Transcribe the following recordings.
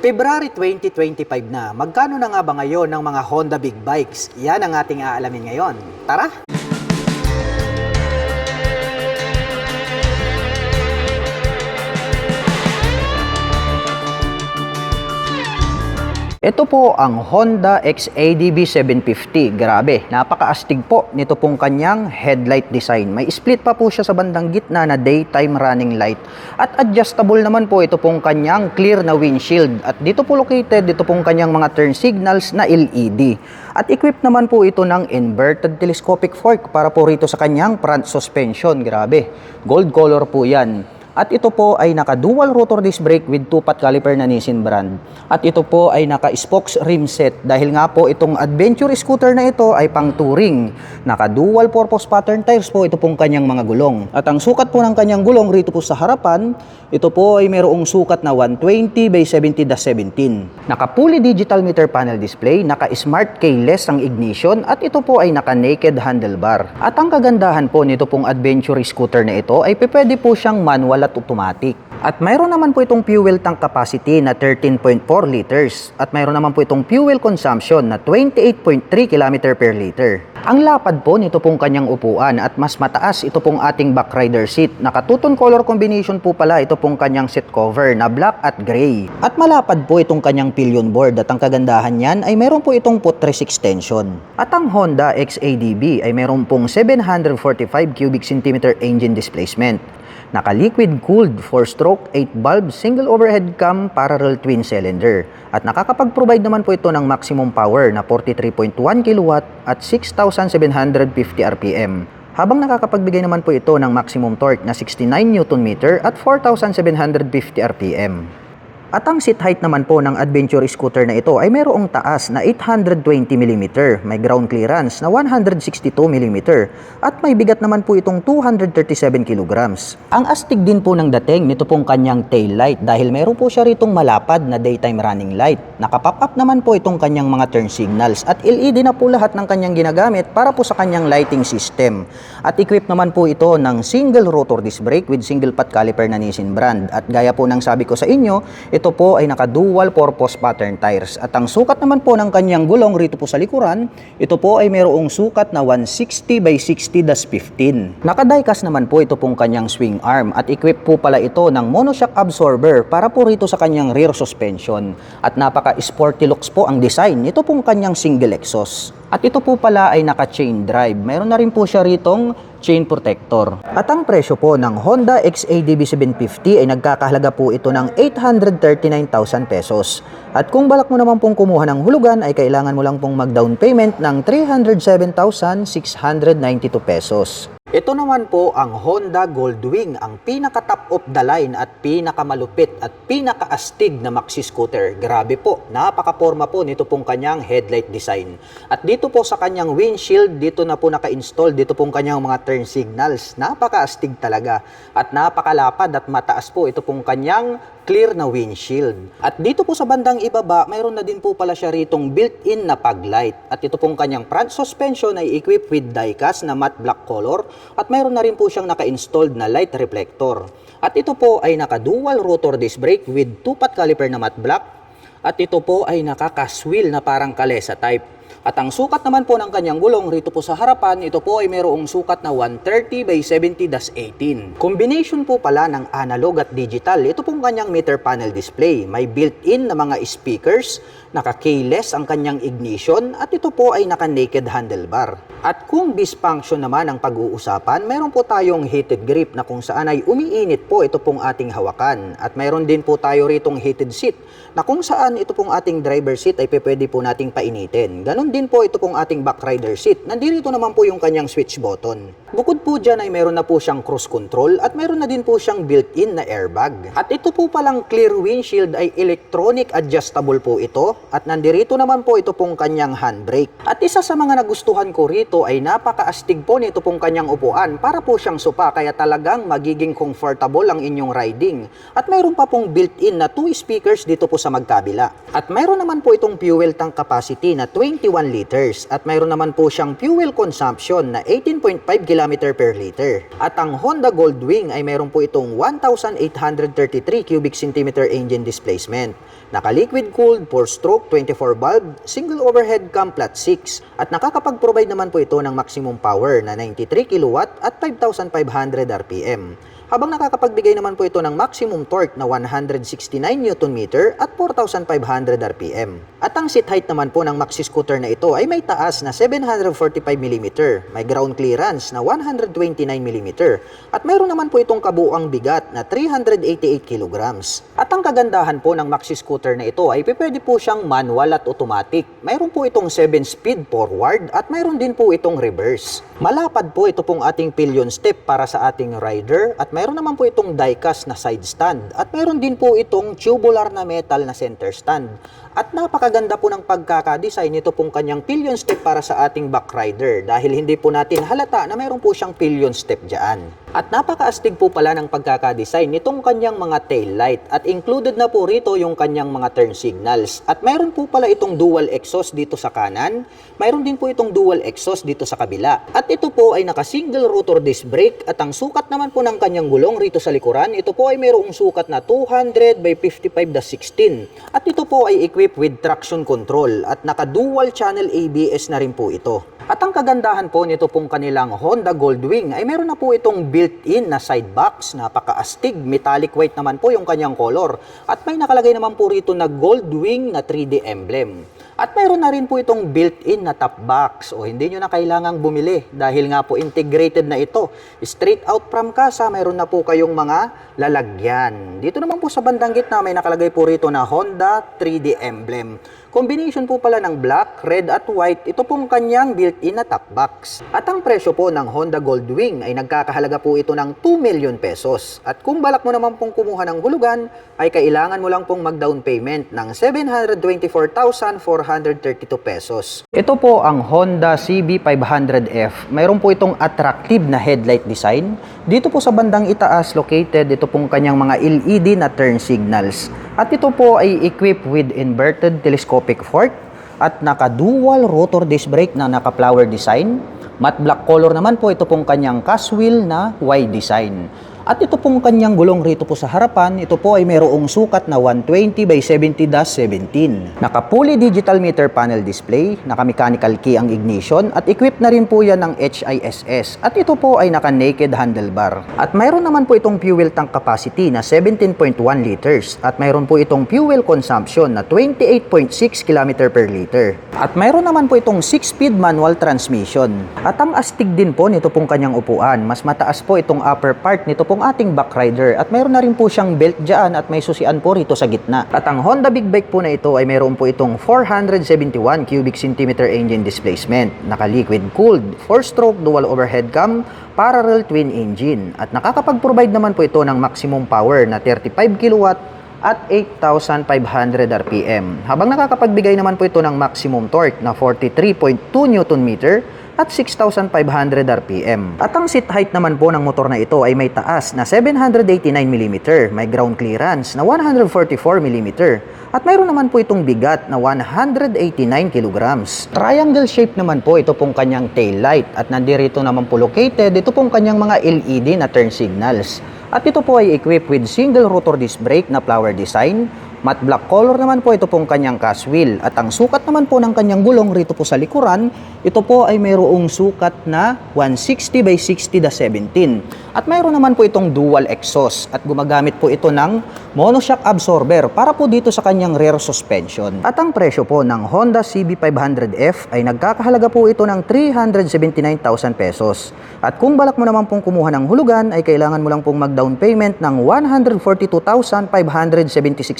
February 2025 na, magkano na nga ba ngayon ng mga Honda Big Bikes? Yan ang ating aalamin ngayon. Tara! Ito po ang Honda XADV 750. Grabe, napakaastig po nito pong kanyang headlight design. May split pa po siya sa bandang gitna na daytime running light. At adjustable naman po ito pong kanyang clear na windshield. At dito po located dito pong kanyang mga turn signals na LED. At equipped naman po ito ng inverted telescopic fork para po rito sa kanyang front suspension. Grabe, gold color po yan. At ito po ay naka-dual rotor disc brake with 2-pot caliper na Nissin brand. At ito po ay naka-spokes rim set dahil nga po itong adventure scooter na ito ay pang touring. Naka-dual purpose pattern tires po ito pong kanyang mga gulong. At ang sukat po ng kanyang gulong rito po sa harapan, ito po ay mayroong sukat na 120 by 70-17. Naka-fully digital meter panel display, naka-smart keyless ang ignition at ito po ay naka-naked handlebar. At ang kagandahan po nito pong adventure scooter na ito ay pwede po siyang manual at automatic. At mayroon naman po itong fuel tank capacity na 13.4 liters at mayroon naman po itong fuel consumption na 28.3 km per liter. Ang lapad po nito pong kanyang upuan at mas mataas ito pong ating back rider seat. Naka-two-tone color combination po pala ito pong kanyang seat cover na black at gray. At malapad po itong kanyang pillion board at ang kagandahan niyan ay mayroon po itong footrest extension. At ang Honda XADV ay mayroon pong 745 cubic centimeter engine displacement. Naka-liquid cooled 4-stroke 8-valve single overhead cam parallel twin cylinder at nakakapag-provide naman po ito ng maximum power na 43.1 kW at 6,750 RPM. Habang nakakapagbigay naman po ito ng maximum torque na 69 Nm at 4,750 RPM. At ang seat height naman po ng adventure scooter na ito ay mayroong taas na 820 mm, may ground clearance na 162 mm, at may bigat naman po itong 237 kg. Ang astig din po ng dating nito pong kanyang tail light dahil mayroon po siya ritong malapad na daytime running light. Nakapop up naman po itong kanyang mga turn signals at LED na po lahat ng kanyang ginagamit para po sa kanyang lighting system. At equipped naman po ito ng single rotor disc brake with single pot caliper na Nissin brand. At gaya po ng sabi ko sa inyo, ito po ay naka-dual purpose pattern tires. At ang sukat naman po ng kanyang gulong rito po sa likuran, ito po ay mayroong sukat na 160 by 60-15. Naka-diecast naman po ito pong kanyang swing arm at equipped po pala ito ng monoshock absorber para po rito sa kanyang rear suspension. At napaka-sporty looks po ang design nito pong kanyang single exhaust. At ito po pala ay naka-chain drive. Mayroon na rin po siya ritong chain protector. At ang presyo po ng Honda XADV 750 ay nagkakahalaga po ito ng 839,000 pesos. At kung balak mo naman pong kumuha ng hulugan ay kailangan mo lang pong mag-down payment ng 307,692 pesos. Ito naman po ang Honda Goldwing, ang pinaka-top of the line at pinakamalupit at pinaka-astig na maxi scooter. Grabe po, napaka-forma po nito pong kanyang headlight design. At dito po sa kanyang windshield, dito na po naka-install dito pong kanyang mga turn signals. Napaka-astig talaga at napakalapad at mataas po ito pong kanyang clear na windshield. At dito po sa bandang ibaba, mayroon na din po pala siya ritong built-in na fog light. At ito pong kanyang front suspension ay equipped with diecast na matte black color at mayroon na rin po siyang naka-installed na light reflector. At ito po ay naka-dual rotor disc brake with 2-pot caliper na matte black. At ito po ay naka-cast-wheel na parang kalesa type. At ang sukat naman po ng kanyang gulong rito po sa harapan, ito po ay mayroong sukat na 130 by 70-18. Combination po pala ng analog at digital. Ito pong kanyang meter panel display. May built-in na mga speakers, naka-keyless ang kanyang ignition, at ito po ay naka-naked handlebar. At kung dysfunction naman ang pag-uusapan, mayroon po tayong heated grip na kung saan ay umiinit po ito pong ating hawakan. At mayroon din po tayo ritong heated seat na kung saan ito pong ating driver seat ay pwede po nating painitin. Ganon din po ito pong ating back rider seat. Nandito naman po yung kanyang switch button. Bukod po dyan ay meron na po siyang cruise control at meron na din po siyang built-in na airbag. At ito po palang clear windshield ay electronic adjustable po ito at nandirito naman po ito pong kanyang handbrake. At isa sa mga nagustuhan ko rito ay napakaastig po nito pong kanyang upuan para po siyang sopa kaya talagang magiging comfortable ang inyong riding. At mayroon pa pong built-in na 2 speakers dito po sa magkabila. At mayroon naman po itong fuel tank capacity na 21 liters at mayroon naman po siyang fuel consumption na 18.5 km per liter. At ang Honda Goldwing ay mayroon po itong 1,833 cubic centimeter engine displacement. Naka-liquid cooled, 4-stroke, 24 valve, single overhead cam flat 6 at nakakapag-provide naman po ito ng maximum power na 93 kW at 5,500 RPM. Habang nakakapagbigay naman po ito ng maximum torque na 169 Nm at 4,500 RPM. At ang seat height naman po ng maxi scooter na ito ay may taas na 745 mm, may ground clearance na 129 mm at mayroon naman po itong kabuuang bigat na 388 kg. At ang kagandahan po ng maxi scooter na ito ay pwede po siyang manual at automatic. Mayroon po itong 7-speed forward at mayroon din po itong reverse. Malapad po ito pong ating pillion step para sa ating rider at mayroon naman po itong die-cast na side stand at mayroon din po itong tubular na metal na center stand. At napakaganda po ng pagkakadesign nito pong kanyang pillion step para sa ating back rider dahil hindi po natin halata na mayroon po siyang pillion step dyan. At napakaastig po pala ng pagkakadesign nitong kanyang mga tail light at included na po rito yung kanyang mga turn signals. At mayroon po pala itong dual exhaust dito sa kanan, mayroon din po itong dual exhaust dito sa kabila. At ito po ay naka-single rotor disc brake at ang sukat naman po ng kanyang gulong rito sa likuran, ito po ay mayroong sukat na 200 by 55/16. At ito po ay equipped with traction control at naka-dual channel ABS na rin po ito. At ang kagandahan po nito pong kanilang Honda Goldwing ay meron na po itong built-in na side box, napaka-astig, metallic white naman po yung kanyang color. At may nakalagay naman po rito na Goldwing na 3D emblem. At mayroon na rin po itong built-in na top box o hindi nyo na kailangang bumili dahil nga po integrated na ito. Straight out from kasa, mayroon na po kayong mga lalagyan. Dito naman po sa bandang gitna may nakalagay po rito na Honda 3D emblem. Combination po pala ng black, red at white, ito pong kanyang built-in na top box. At ang presyo po ng Honda Goldwing ay nagkakahalaga po ito ng 2 million pesos. At kung balak mo naman pong kumuha ng hulugan, ay kailangan mo lang pong mag-down payment ng 724,432 pesos. Ito po ang Honda CB500F. Mayroon po itong attractive na headlight design. Dito po sa bandang itaas located ito pong kanyang mga LED na turn signals. At ito po ay equipped with inverted telescopic fork at naka-dual rotor disc brake na naka-flower design. Matte black color naman po ito pong kanyang cast wheel na Y design. At ito pong kanyang gulong rito po sa harapan, ito po ay mayroong sukat na 120 by 70-17. Naka-fully digital meter panel display, naka-mechanical key ang ignition, at equipped na rin po yan ng HISS. At ito po ay naka-naked handlebar. At mayroon naman po itong fuel tank capacity na 17.1 liters. At mayroon po itong fuel consumption na 28.6 km per liter. At mayroon naman po itong 6-speed manual transmission. At ang astig din po nito pong kanyang upuan, mas mataas po itong upper part nito pong ating back rider at mayroon na rin po siyang belt dyan at may susian po rito sa gitna. At ang Honda Big Bike po na ito ay mayroon po itong 471 cubic centimeter engine displacement, naka-liquid cooled, 4-stroke dual overhead cam, parallel twin engine at nakakapag-provide naman po ito ng maximum power na 35 kW at 8,500 RPM. Habang nakakapagbigay naman po ito ng maximum torque na 43.2 Nm at 6,500 RPM. At ang seat height naman po ng motor na ito ay may taas na 789 mm, may ground clearance na 144 mm, at mayroon naman po itong bigat na 189 kg. Triangle shape naman po ito pong kanyang tail light at nandirito naman po located ito pong kanyang mga LED na turn signals. At ito po ay equipped with single rotor disc brake na flower design. Matte black color naman po ito pong kanyang cast wheel. At ang sukat naman po ng kanyang gulong rito po sa likuran, ito po ay mayroong sukat na 160 by 60-17. At mayroon naman po itong dual exhaust at gumagamit po ito ng monoshock absorber para po dito sa kanyang rear suspension. At ang presyo po ng Honda CB500F ay nagkakahalaga po ito ng 379,000 pesos. At kung balak mo naman pong kumuha ng hulugan ay kailangan mo lang pong mag-down payment ng 142,576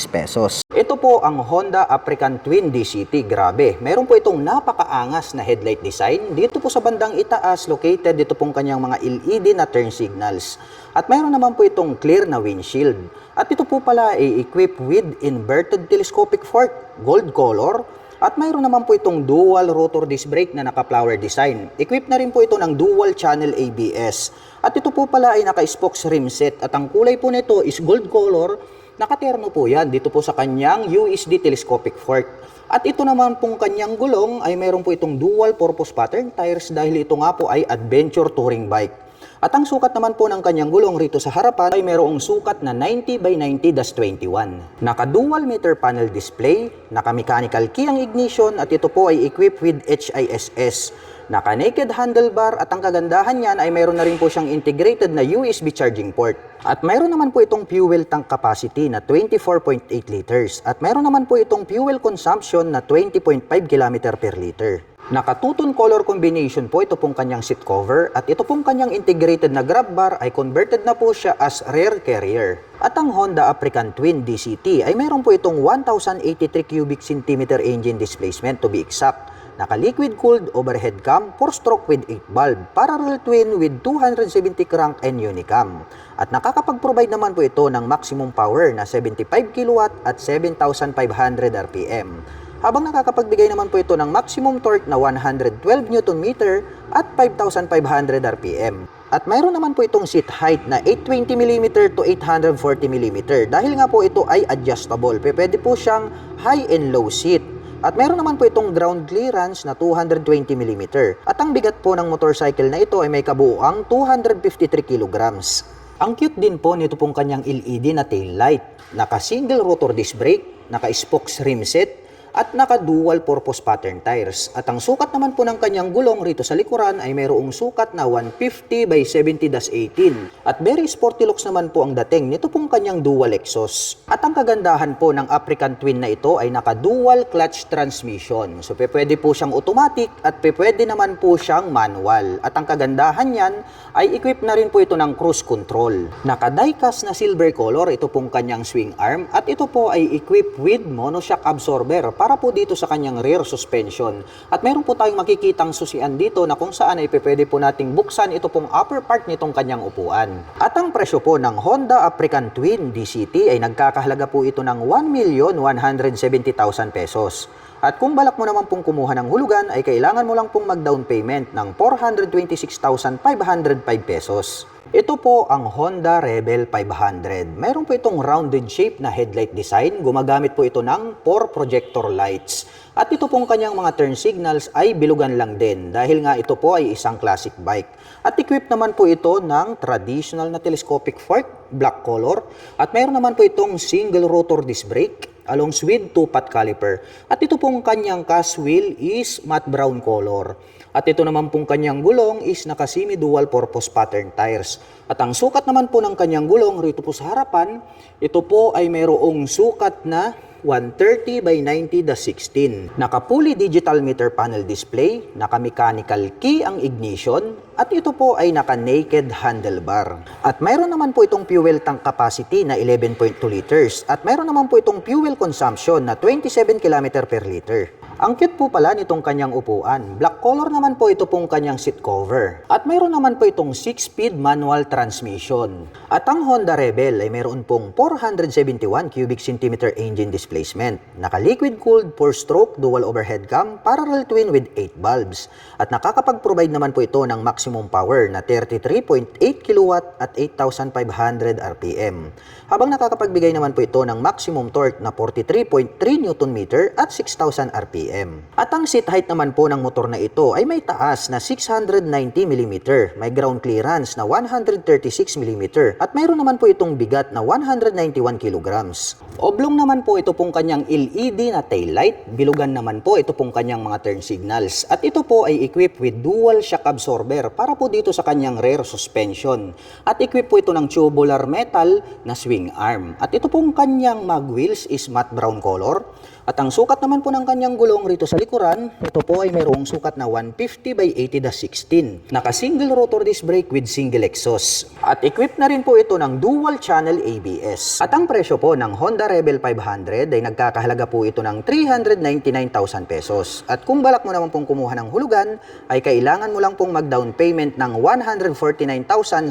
pesos. Ito po ang Honda African Twin DCT. Grabe, meron po itong napakaangas na headlight design. Dito po sa bandang itaas located dito pong kanyang mga LED na turn signals. At mayroon naman po itong clear na windshield. At ito po pala ay equipped with inverted telescopic fork, gold color. At mayroon naman po itong dual rotor disc brake na naka-flower design. Equipped na rin po ito ng dual channel ABS. At ito po pala ay naka-spokes rim set. At ang kulay po nito is gold color. Nakaterno po yan dito po sa kanyang USD telescopic fork. At ito naman pong kanyang gulong ay mayroon po itong dual purpose pattern tires dahil ito nga po ay adventure touring bike. At ang sukat naman po ng kanyang gulong rito sa harapan ay mayroong sukat na 90 by 90-21. Naka-dual meter panel display, naka-mechanical key ang ignition at ito po ay equipped with HISS. Naka-naked handlebar at ang kagandahan niyan ay mayroon na rin po siyang integrated na USB charging port. At mayroon naman po itong fuel tank capacity na 24.8 liters at mayroon naman po itong fuel consumption na 20.5 km per liter. Naka-two-tone color combination po ito pong kanyang seat cover at ito pong kanyang integrated na grab bar ay converted na po siya as rear carrier. At ang Honda African Twin DCT ay mayroon po itong 1083 cubic centimeter engine displacement to be exact. Naka-liquid cooled overhead cam, 4-stroke with 8 valve, parallel twin with 270 crank and unicam. At nakakapag-provide naman po ito ng maximum power na 75 kW at 7,500 RPM. Habang nakakapagbigay naman po ito ng maximum torque na 112 Nm at 5,500 RPM. At mayroon naman po itong seat height na 820mm to 840mm dahil nga po ito ay adjustable. Pwede po siyang high and low seat. At meron naman po itong ground clearance na 220mm. At ang bigat po ng motorcycle na ito ay may kabuuang 253 kg. Ang cute din po nito pong kanyang LED na tail light. Naka-single rotor disc brake, naka-spokes rim set, at naka-dual purpose pattern tires. At ang sukat naman po ng kanyang gulong rito sa likuran ay mayroong sukat na 150 by 70-18. At very sporty looks naman po ang dating nito pong kanyang dual exhaust. At ang kagandahan po ng African Twin na ito ay naka-dual clutch transmission. So pwede po siyang automatic at pwede naman po siyang manual. At ang kagandahan niyan ay equipped na rin po ito ng cruise control. Naka-diecast na silver color ito pong kanyang swing arm at ito po ay equipped with monoshock absorber para po dito sa kanyang rear suspension. At meron po tayong makikitang susian dito na kung saan ay pwede po nating buksan ito pong upper part nitong kanyang upuan. At ang presyo po ng Honda African Twin DCT ay nagkakahalaga po ito ng 1,170,000 pesos. At kung balak mo naman pong kumuha ng hulugan ay kailangan mo lang pong mag-down payment ng 426,505 pesos. Ito po ang Honda Rebel 500. Mayroon po itong rounded shape na headlight design. Gumagamit po ito ng 4 projector lights. At ito pong kanyang mga turn signals ay bilugan lang din dahil nga ito po ay isang classic bike. At equipped naman po ito ng traditional na telescopic fork, black color. At mayroon naman po itong single rotor disc brake along with 2-pot caliper. At ito pong kanyang cast wheel is matte brown color. At ito naman pong kanyang gulong is naka-semi dual purpose pattern tires. At ang sukat naman po ng kanyang gulong rito po sa harapan, ito po ay mayroong sukat na 130 by 90-16. Naka-fully digital meter panel display, naka-mechanical key ang ignition, at ito po ay naka-naked handlebar. At mayroon naman po itong fuel tank capacity na 11.2 liters at mayroon naman po itong fuel consumption na 27 km per liter. Ang cute po pala nitong kanyang upuan. Black color naman po ito pong kanyang seat cover. At mayroon naman po itong 6-speed manual transmission. At ang Honda Rebel ay mayroon pong 471 cubic centimeter engine displacement. Naka-liquid cooled 4-stroke dual overhead cam, parallel twin with 8 valves. At nakakapag-provide naman po ito ng maximum power na 33.8 kW at 8,500 RPM. Habang nakakapagbigay naman po ito ng maximum torque na 43.3 Nm at 6,000 RPM. At ang seat height naman po ng motor na ito ay may taas na 690mm, may ground clearance na 136mm at mayroon naman po itong bigat na 191 kg. Oblong naman po ito pong kanyang LED na tail light, bilugan naman po ito pong kanyang mga turn signals at ito po ay equipped with dual shock absorber para po dito sa kanyang rear suspension. At equipped po ito ng tubular metal na swing arm. At ito pong kanyang mag wheels is matte brown color. At ang sukat naman po ng kanyang gulong rito sa likuran, ito po ay mayroong sukat na 150 by 80-16. Naka-single rotor disc brake with single exhaust. At equipped na rin po ito ng dual channel ABS. At ang presyo po ng Honda Rebel 500 ay nagkakahalaga po ito ng 399,000 pesos. At kung balak mo naman pong kumuha ng hulugan, ay kailangan mo lang pong mag-down payment ng 149,755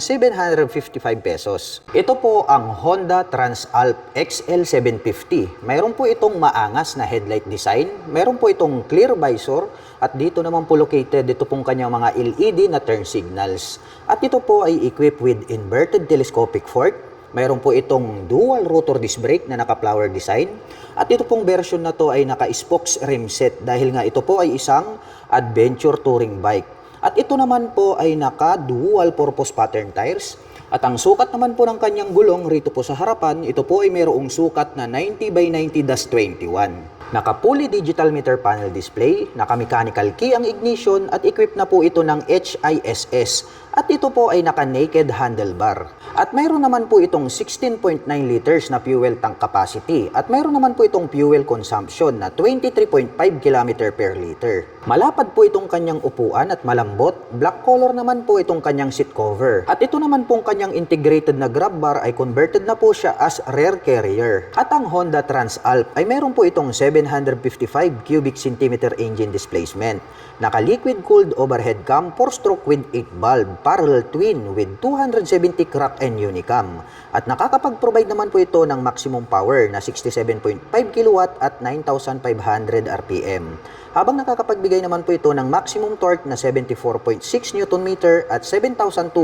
pesos. Ito po ang Honda Transalp XL750. Mayroon po itong maangas na headlight design. Meron po itong clear visor at dito naman po located ito pong kanyang mga LED na turn signals. At ito po ay equipped with inverted telescopic fork. Mayroon po itong dual rotor disc brake na naka-flower design. At ito pong version na to ay naka-spokes rim set dahil nga ito po ay isang adventure touring bike. At ito naman po ay naka dual purpose pattern tires. At ang sukat naman po ng kanyang gulong rito po sa harapan, ito po ay mayroong sukat na 90 by 90-21. Naka fully digital meter panel display, naka mechanical key ang ignition at equipped na po ito ng HISS. At ito po ay naka naked handlebar. At mayroon naman po itong 16.9 liters na fuel tank capacity. At mayroon naman po itong fuel consumption na 23.5 km per liter. Malapad po itong kanyang upuan at malambot. Black color naman po itong kanyang seat cover. At ito naman pong kanyang integrated na grab bar ay converted na po siya as rear carrier. At ang Honda Transalp ay mayroon po itong 755 cubic centimeter engine displacement. Naka liquid cooled overhead cam 4-stroke with 8 valve. Parallel twin with 270 crack and unicam. At nakakapag-provide naman po ito ng maximum power na 67.5 kW at 9,500 RPM. Habang nakakapagbigay naman po ito ng maximum torque na 74.6 Nm at 7,250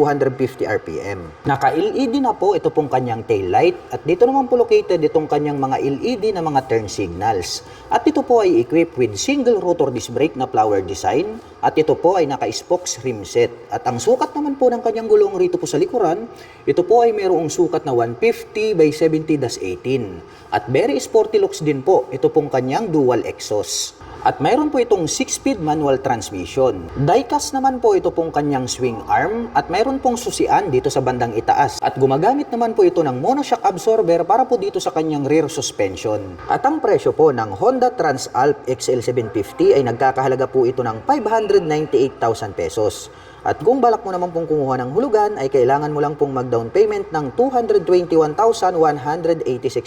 RPM. Naka-LED na po ito pong kanyang tail light at dito naman po located itong kanyang mga LED na mga turn signals. At ito po ay equipped with single rotor disc brake na flower design at ito po ay naka-spokes rim set. At ang sukat naman po ng kanyang gulong rito po sa likuran, ito po ay mayroong sukat na 150 by 70-18. At very sporty looks din po ito pong kanyang dual exhaust. At mayroon po itong 6-speed manual transmission. Diecast naman po ito pong kanyang swing arm at mayroon pong susian dito sa bandang itaas. At gumagamit naman po ito ng monoshock absorber para po dito sa kanyang rear suspension. At ang presyo po ng Honda Transalp XL750 ay nagkakahalaga po ito ng 598,000 pesos. At kung balak mo naman pong kumuha ng hulugan ay kailangan mo lang pong mag-down payment ng 221,186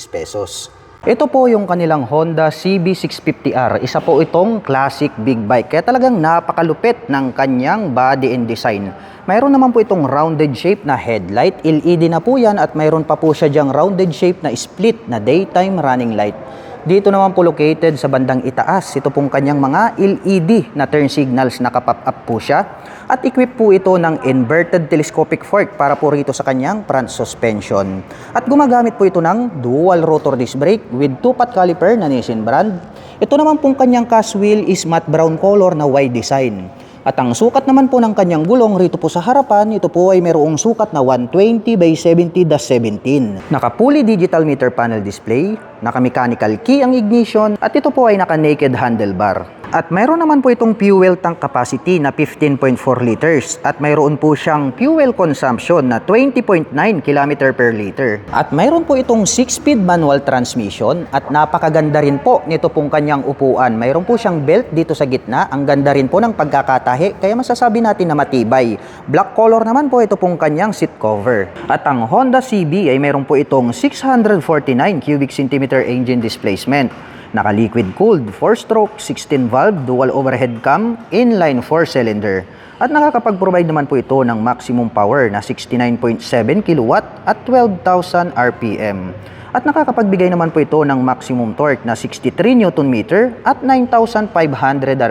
pesos. Ito po yung kanilang Honda CB650R. Isa po itong classic big bike. Kaya talagang napakalupit ng kanyang body and design. Mayroon naman po itong rounded shape na headlight. LED na po yan at mayroon pa po siya dyang rounded shape na split na daytime running light. Dito naman po located sa bandang itaas, ito pong kanyang mga LED na turn signals, naka-pop up po siya. At equipped po ito ng inverted telescopic fork para po rito sa kanyang front suspension. At gumagamit po ito ng dual rotor disc brake with 2-pot caliper na Nissin brand. Ito naman pong kanyang cast wheel is matte brown color na Y design. At ang sukat naman po ng kanyang gulong rito po sa harapan, ito po ay mayroong sukat na 120 by 70-17. Naka fully digital meter panel display, naka mechanical key ang ignition, at ito po ay naka naked handlebar. At mayroon naman po itong fuel tank capacity na 15.4 liters at mayroon po siyang fuel consumption na 20.9 km per liter. At mayroon po itong 6-speed manual transmission at napakaganda rin po nito pong kanyang upuan. Mayroon po siyang belt dito sa gitna. Ang ganda rin po ng pagkakatahi kaya masasabi natin na matibay. Black color naman po ito pong kanyang seat cover. At ang Honda CB ay mayroon po itong 649 cubic centimeter engine displacement. Naka-liquid cooled, 4-stroke, 16-valve, dual overhead cam, inline 4-cylinder. At nakakapag-provide naman po ito ng maximum power na 69.7 kW at 12,000 RPM. At nakakapagbigay naman po ito ng maximum torque na 63 Nm at 9,500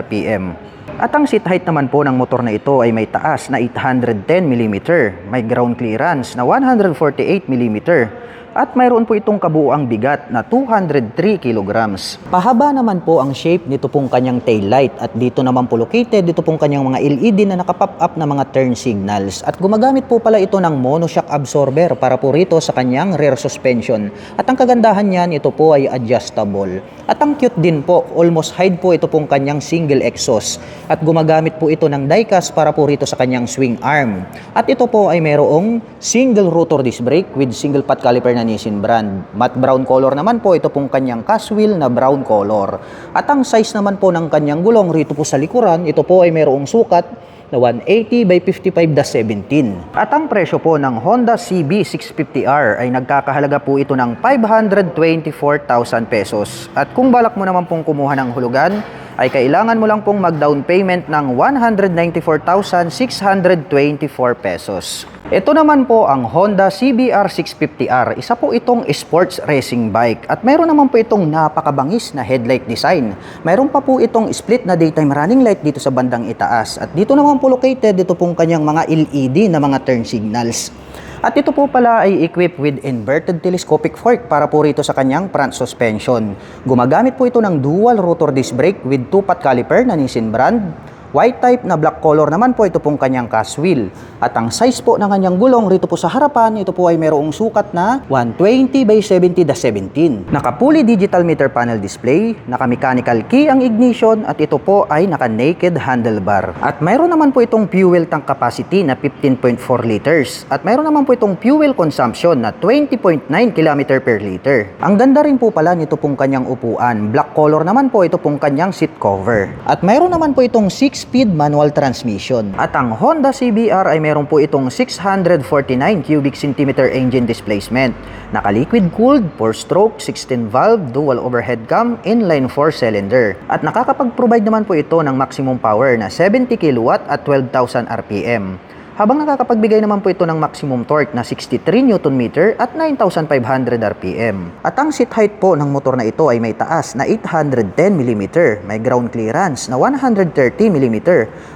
RPM. At ang seat height naman po ng motor na ito ay may taas na 810 mm, may ground clearance na 148 mm, at mayroon po itong kabuuang bigat na 203 kilograms. Pahaba naman po ang shape nito pong kanyang tail light at dito naman po located dito pong kanyang mga LED na nakapop up na mga turn signals. At gumagamit po pala ito ng monoshock absorber para po rito sa kanyang rear suspension. At ang kagandahan niyan, ito po ay adjustable. At ang cute din po, almost hide po ito pong kanyang single exhaust. At gumagamit po ito ng diecast para po rito sa kanyang swing arm. At ito po ay mayroong single rotor disc brake with single pot caliper na Nissin brand. Matte brown color naman po ito pong kanyang cast wheel na brown color. At ang size naman po ng kanyang gulong rito po sa likuran, ito po ay mayroong sukat na 180 by 55-17. At ang presyo po ng Honda CB650R ay nagkakahalaga po ito ng 524,000 pesos. At kung balak mo naman pong kumuha ng hulugan, ay kailangan mo lang pong mag-down payment ng 194,624 pesos. Ito naman po ang Honda CBR650R. Isa po itong sports racing bike at meron naman po itong napakabangis na headlight design. Meron pa po itong split na daytime running light dito sa bandang itaas. At dito naman po located dito pong kanyang mga LED na mga turn signals. At ito po pala ay equipped with inverted telescopic fork para po rito sa kanyang front suspension. Gumagamit po ito ng dual rotor disc brake with 2-pot caliper na Nissin brand. White type na black color naman po ito pong kanyang cast wheel. At ang size po ng kanyang gulong rito po sa harapan, ito po ay mayroong sukat na 120 by 70/17. Naka-fully digital meter panel display, naka-mechanical key ang ignition at ito po ay naka-naked handlebar. At mayroon naman po itong fuel tank capacity na 15.4 liters. At mayroon naman po itong fuel consumption na 20.9 km per liter. Ang ganda rin po pala nito pong kanyang upuan. Black color naman po ito pong kanyang seat cover. At mayroon naman po itong 6-speed manual transmission. At ang Honda CBR ay mayroon po itong 649 cubic centimeter engine displacement. Naka-liquid cooled, 4-stroke, 16-valve, dual overhead cam, inline 4-cylinder. At nakakapag-provide naman po ito ng maximum power na 70 kW at 12,000 RPM. Habang nakakapagbigay naman po ito ng maximum torque na 63 Nm at 9,500 RPM. At ang seat height po ng motor na ito ay may taas na 810 mm, may ground clearance na 130 mm,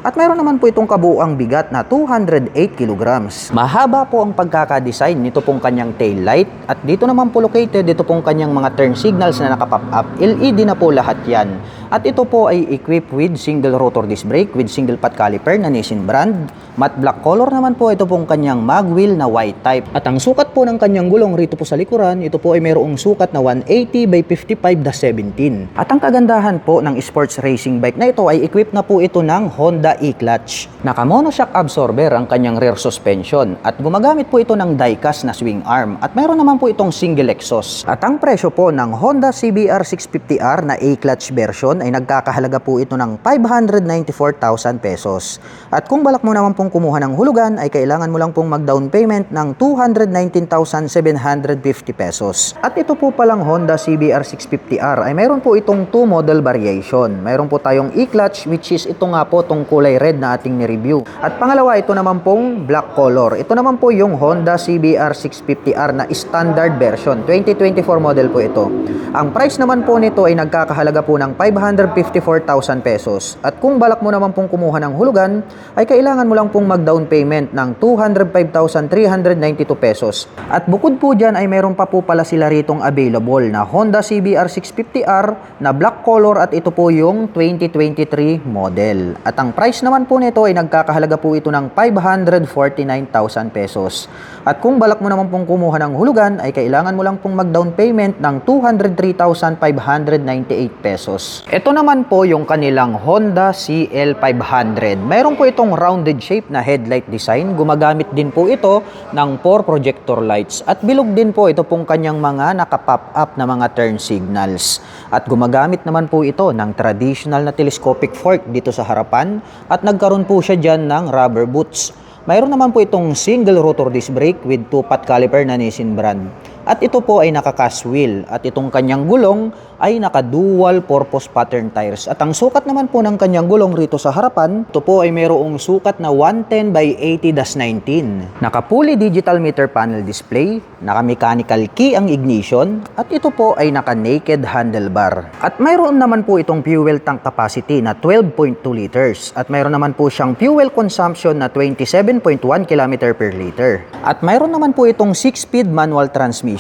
at mayroon naman po itong kabuuang bigat na 208 kg. Mahaba po ang pagkakadesign nito pong kanyang tail light, at dito naman po located ito pong kanyang mga turn signals na nakapop up. LED na po lahat yan. At ito po ay equipped with single rotor disc brake with single pot caliper na Nissin brand. Matte black color naman po ito pong kanyang mag wheel na white type. At ang sukat po ng kanyang gulong rito po sa likuran, ito po ay mayroong sukat na 180 by 55/17. At ang kagandahan po ng sports racing bike na ito ay equipped na po ito ng Honda e-clutch. Naka monoshock absorber ang kanyang rear suspension at gumagamit po ito ng die-cast na swing arm, at mayroon naman po itong single exhaust. At ang presyo po ng Honda CBR 650R na e-clutch version ay nagkakahalaga po ito ng 594,000 pesos. At kung balak mo naman pong kumuha ng hulugan, ay kailangan mo lang pong mag-down payment ng 219,750 pesos. At ito po palang Honda CBR 650R ay mayroon po itong 2 model variation. Mayroon po tayong e-clutch, which is ito nga po itong kulay red na ating ni-review. At pangalawa, ito naman pong black color. Ito naman po yung Honda CBR 650R na standard version. 2024 model po ito. Ang price naman po nito ay nagkakahalaga po ng 554,000 pesos. At kung balak mo naman pong kumuha ng hulugan, ay kailangan mo lang pong mag-down payment ng 205,392 pesos. At bukod po dyan ay meron pa po pala sila ritong available na Honda CBR 650R na black color, at ito po yung 2023 model. At ang price naman po nito ay nagkakahalaga po ito ng 549,000 pesos. At kung balak mo naman pong kumuha ng hulugan, ay kailangan mo lang pong mag-down payment ng 203,598 pesos. Ito naman po yung kanilang Honda CL500. Mayroon po itong rounded shape na headlight design. Gumagamit din po ito ng 4 projector lights. At bilog din po ito pong kanyang mga nakapop up na mga turn signals. At gumagamit naman po ito ng traditional na telescopic fork dito sa harapan. At nagkaroon po siya dyan ng rubber boots. Mayroon naman po itong single rotor disc brake with 2 pot caliper na Nissin brand. At ito po ay naka-cast wheel. At itong kanyang gulong ay naka-dual purpose pattern tires. At ang sukat naman po ng kanyang gulong rito sa harapan, ito po ay mayroong sukat na 110 by 80/19. Naka-fully digital meter panel display, naka-mechanical key ang ignition, at ito po ay naka-naked handlebar. At mayroon naman po itong fuel tank capacity na 12.2 liters. At mayroon naman po siyang fuel consumption na 27.1 km per liter. At mayroon naman po itong 6-speed manual transmission.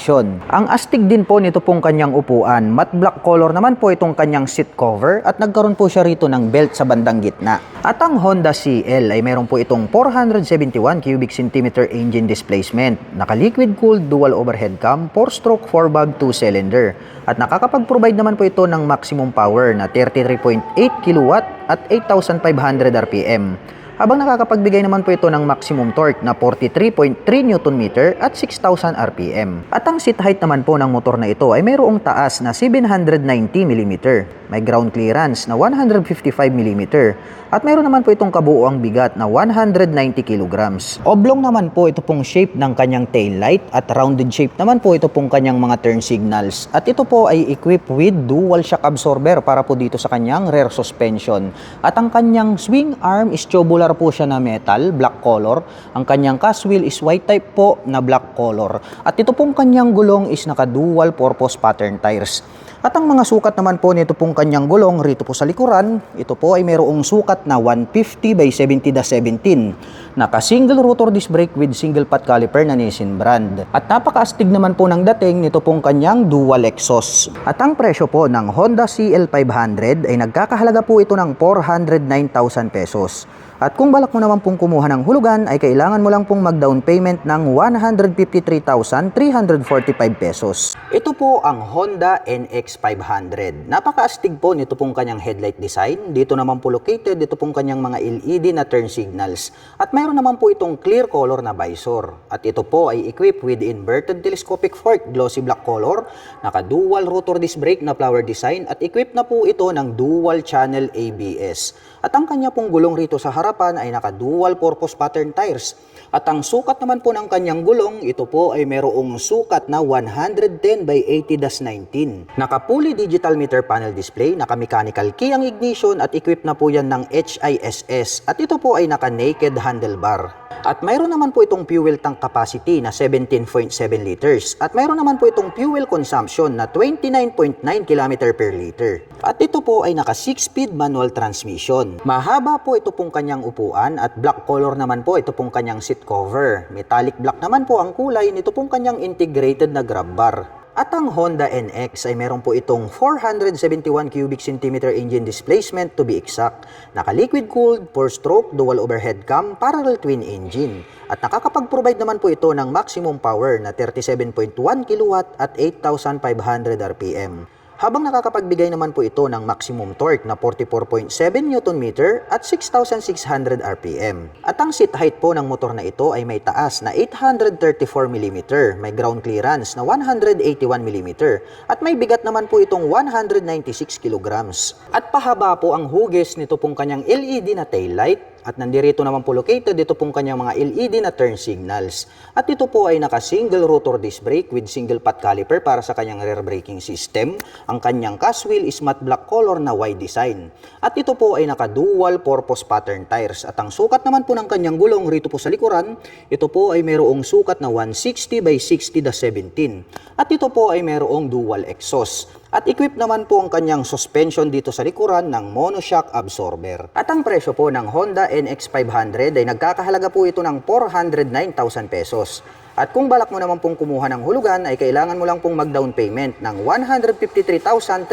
Ang astig din po nito pong kanyang upuan. Matte black color naman po itong kanyang seat cover, at nagkaroon po siya rito ng belt sa bandang gitna. At ang Honda CL ay meron po itong 471 cubic centimeter engine displacement. Naka-liquid cooled dual overhead cam, 4-stroke 4-valve 2-cylinder. At nakakapag-provide naman po ito ng maximum power na 33.8 kW at 8,500 RPM. Habang nakakapagbigay naman po ito ng maximum torque na 43.3 Nm at 6,000 RPM. At ang seat height naman po ng motor na ito ay mayroong taas na 790 mm, may ground clearance na 155 mm, at mayroon naman po itong kabuuang bigat na 190 kg. Oblong naman po ito pong shape ng kanyang tail light, at rounded shape naman po ito pong kanyang mga turn signals. At ito po ay equipped with dual shock absorber para po dito sa kanyang rear suspension. At ang kanyang swing arm is tubular po siya na metal, black color. Ang kanyang cast wheel is white type po na black color. At ito pong kanyang gulong is naka-dual purpose pattern tires. At ang mga sukat naman po nito pong kanyang gulong rito po sa likuran, ito po ay mayroong sukat na 150 by 70/17. Naka single rotor disc brake with single pot caliper na Nissin brand. At napakaastig naman po ng dating nito pong kanyang dual exhaust. At ang presyo po ng Honda CL500 ay nagkakahalaga po ito ng 409,000 pesos. At kung balak mo naman pong kumuha ng hulugan ay kailangan mo lang pong mag-down payment ng 153,345 pesos. Ito po ang Honda NX500. Napakaastig po nito pong kanyang headlight design. Dito naman po located ito pong kanyang mga LED na turn signals. At mayroon naman po itong clear color na visor. At ito po ay equipped with inverted telescopic fork glossy black color, naka dual rotor disc brake na flower design at equipped na po ito ng dual channel ABS. At ang kanya pong gulong rito sa harapan ay naka dual purpose pattern tires. At ang sukat naman po ng kanyang gulong, ito po ay mayroong sukat na 110 by 80-19. Naka fully digital meter panel display, naka mechanical key ang ignition at equipped na po yan ng HISS. At ito po ay naka naked handlebar. At mayroon naman po itong fuel tank capacity na 17.7 liters. At mayroon naman po itong fuel consumption na 29.9 km per liter. At ito po ay naka 6-speed manual transmission. Mahaba po ito pong kanyang upuan at black color naman po ito pong kanyang seat cover. Metallic black naman po ang kulay nito pong kanyang integrated na grab bar. At ang Honda NX ay meron po itong 471 cubic centimeter engine displacement to be exact. Naka-liquid cooled, 4-stroke, dual overhead cam, parallel twin engine. At nakakapag-provide naman po ito ng maximum power na 37.1 kW at 8,500 RPM. Habang nakakapagbigay naman po ito ng maximum torque na 44.7 Nm at 6,600 RPM. At ang seat height po ng motor na ito ay may taas na 834 mm, may ground clearance na 181 mm, at may bigat naman po itong 196 kg. At pahaba po ang hugis nito pong kanyang LED na taillight. At nandirito naman po located ito pong kanyang mga LED na turn signals. At ito po ay naka single rotor disc brake with single pot caliper para sa kanyang rear braking system. Ang kanyang cast wheel is matte black color na wide design. At ito po ay naka dual purpose pattern tires. At ang sukat naman po ng kanyang gulong rito po sa likuran, ito po ay mayroong sukat na 160 by 60-17. At ito po ay mayroong dual exhaust. At equipped naman po ang kanyang suspension dito sa likuran ng monoshock absorber. At ang presyo po ng Honda NX500 ay nagkakahalaga po ito ng 409,000 pesos. At kung balak mo naman pong kumuha ng hulugan ay kailangan mo lang pong mag-down payment ng 153,345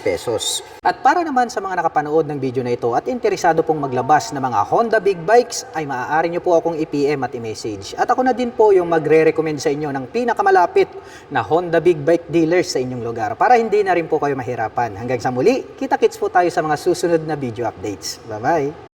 pesos. At para naman sa mga nakapanood ng video na ito at interesado pong maglabas ng mga Honda Big Bikes ay maaari nyo po akong i-PM at i-message. At ako na din po yung magre-recommend sa inyo ng pinakamalapit na Honda Big Bike dealers sa inyong lugar para hindi na rin po kayo mahirapan. Hanggang sa muli, kita-kits po tayo sa mga susunod na video updates. Bye-bye!